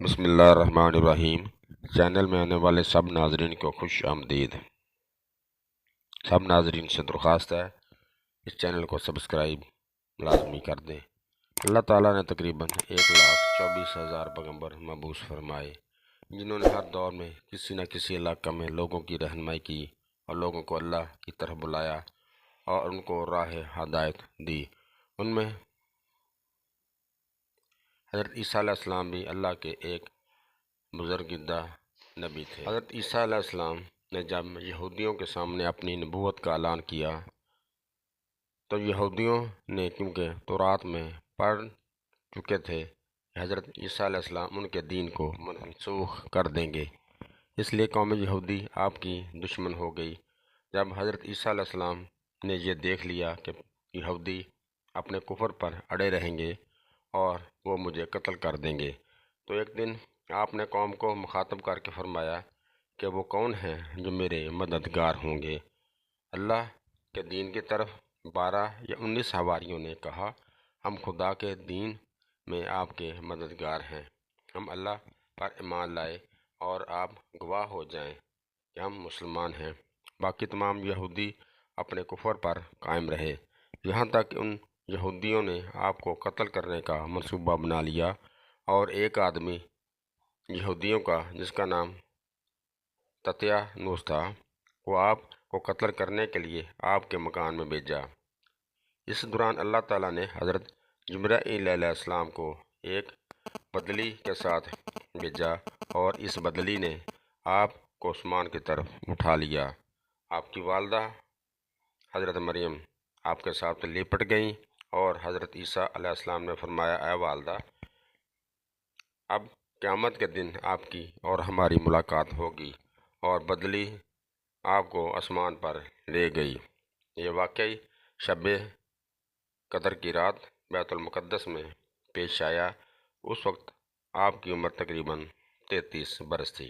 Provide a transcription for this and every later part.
بسم اللہ الرحمن الرحیم۔ چینل میں آنے والے سب ناظرین کو خوش آمدید۔ سب ناظرین سے درخواست ہے اس چینل کو سبسکرائب لازمی کر دیں۔ اللہ تعالیٰ نے تقریباً 1,24,000 پیغمبر مبعوث فرمائے، جنہوں نے ہر دور میں کسی نہ کسی علاقہ میں لوگوں کی رہنمائی کی اور لوگوں کو اللہ کی طرف بلایا اور ان کو راہ ہدایت دی۔ ان میں حضرت عیسیٰ علیہ السلام بھی اللہ کے ایک بزرگیدہ نبی تھے۔ حضرت عیسیٰ علیہ السلام نے جب یہودیوں کے سامنے اپنی نبوت کا اعلان کیا تو یہودیوں نے کیونکہ تورات میں پڑھ چکے تھے کہ حضرت عیسیٰ علیہ السلام ان کے دین کو منسوخ کر دیں گے، اس لیے قوم یہودی آپ کی دشمن ہو گئی۔ جب حضرت عیسیٰ علیہ السلام نے یہ دیکھ لیا کہ یہودی اپنے کفر پر اڑے رہیں گے اور وہ مجھے قتل کر دیں گے، تو ایک دن آپ نے قوم کو مخاطب کر کے فرمایا کہ وہ کون ہیں جو میرے مددگار ہوں گے۔ اللہ کے دین کی طرف 12 یا 19 حواریوں نے کہا، ہم خدا کے دین میں آپ کے مددگار ہیں، ہم اللہ پر ایمان لائے اور آپ گواہ ہو جائیں کہ ہم مسلمان ہیں۔ باقی تمام یہودی اپنے کفر پر قائم رہے، یہاں تک کہ ان یہودیوں نے آپ کو قتل کرنے کا منصوبہ بنا لیا اور ایک آدمی یہودیوں کا جس کا نام تتیانوس تھا، وہ آپ کو قتل کرنے کے لیے آپ کے مکان میں بھیجا۔ اس دوران اللہ تعالیٰ نے حضرت جبرائیل علیہ السلام کو ایک بدلی کے ساتھ بھیجا اور اس بدلی نے آپ کو آسمان کی طرف اٹھا لیا۔ آپ کی والدہ حضرت مریم آپ کے ساتھ لپٹ گئیں اور حضرت عیسیٰ علیہ السلام نے فرمایا، اے والدہ، اب قیامت کے دن آپ کی اور ہماری ملاقات ہوگی، اور بدلی آپ کو آسمان پر لے گئی۔ یہ واقعی شب قدر کی رات بیت المقدس میں پیش آیا۔ اس وقت آپ کی عمر تقریباً 33 برس تھی۔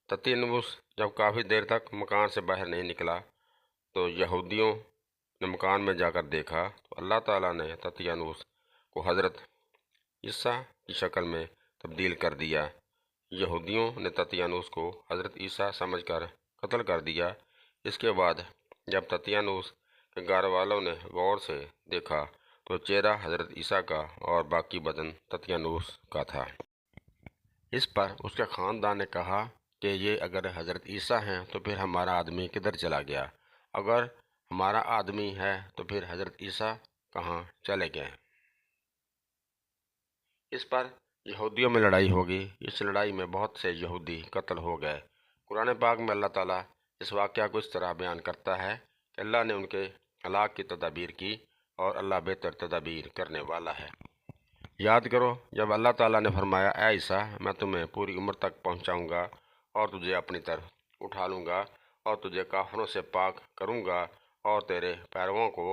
تتیانوس جب کافی دیر تک مکان سے باہر نہیں نکلا تو یہودیوں نے مکان میں جا کر دیکھا تو اللہ تعالیٰ نے تتیانوس کو حضرت عیسیٰ کی شکل میں تبدیل کر دیا۔ یہودیوں نے تتیانوس کو حضرت عیسیٰ سمجھ کر قتل کر دیا۔ اس کے بعد جب تتیانوس کے گھر والوں نے غور سے دیکھا تو چہرہ حضرت عیسیٰ کا اور باقی بدن تتیانوس کا تھا۔ اس پر اس کے خاندان نے کہا کہ یہ اگر حضرت عیسیٰ ہیں تو پھر ہمارا آدمی کدھر چلا گیا؟ اگر ہمارا آدمی ہے تو پھر حضرت عیسیٰ کہاں چلے گئے؟ اس پر یہودیوں میں لڑائی ہوگی۔ اس لڑائی میں بہت سے یہودی قتل ہو گئے۔ قرآن پاک میں اللہ تعالیٰ اس واقعہ کو اس طرح بیان کرتا ہے کہ اللہ نے ان کے ہلاک کی تدابیر کی اور اللہ بہتر تدابیر کرنے والا ہے۔ یاد کرو جب اللہ تعالیٰ نے فرمایا، اے عیسیٰ، میں تمہیں پوری عمر تک پہنچاؤں گا اور تجھے اپنی طرف اٹھا لوں گا اور تجھے کافروں سے پاک کروں گا اور تیرے پیرووں کو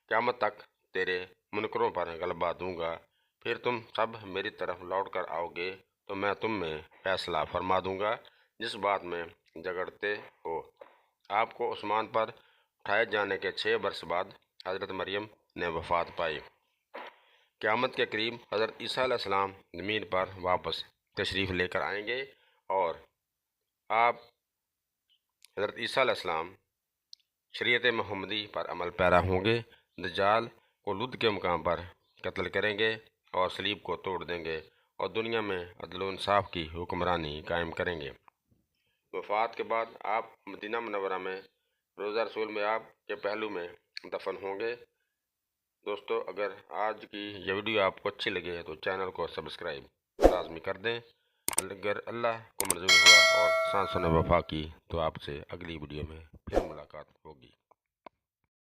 قیامت تک تیرے منکروں پر غلبہ دوں گا، پھر تم سب میری طرف لوٹ کر آؤ گے تو میں تم میں فیصلہ فرما دوں گا جس بات میں جھگڑتے ہو۔ آپ کو آسمان پر اٹھائے جانے کے 6 برس بعد حضرت مریم نے وفات پائی۔ قیامت کے قریب حضرت عیسیٰ علیہ السلام زمین پر واپس تشریف لے کر آئیں گے اور آپ حضرت عیسیٰ علیہ السلام شریعت محمدی پر عمل پیرا ہوں گے، دجال کو لد کے مقام پر قتل کریں گے اور صلیب کو توڑ دیں گے اور دنیا میں عدل و انصاف کی حکمرانی قائم کریں گے۔ وفات کے بعد آپ مدینہ منورہ میں روضہ رسول میں آپ کے پہلو میں دفن ہوں گے۔ دوستو، اگر آج کی یہ ویڈیو آپ کو اچھی لگے تو چینل کو سبسکرائب لازمی کر دیں۔ اگر اللہ کو منظور ہوا اور سانسوں نے وفا کی تو آپ سے اگلی ویڈیو میں پھر ملاقات ہوگی۔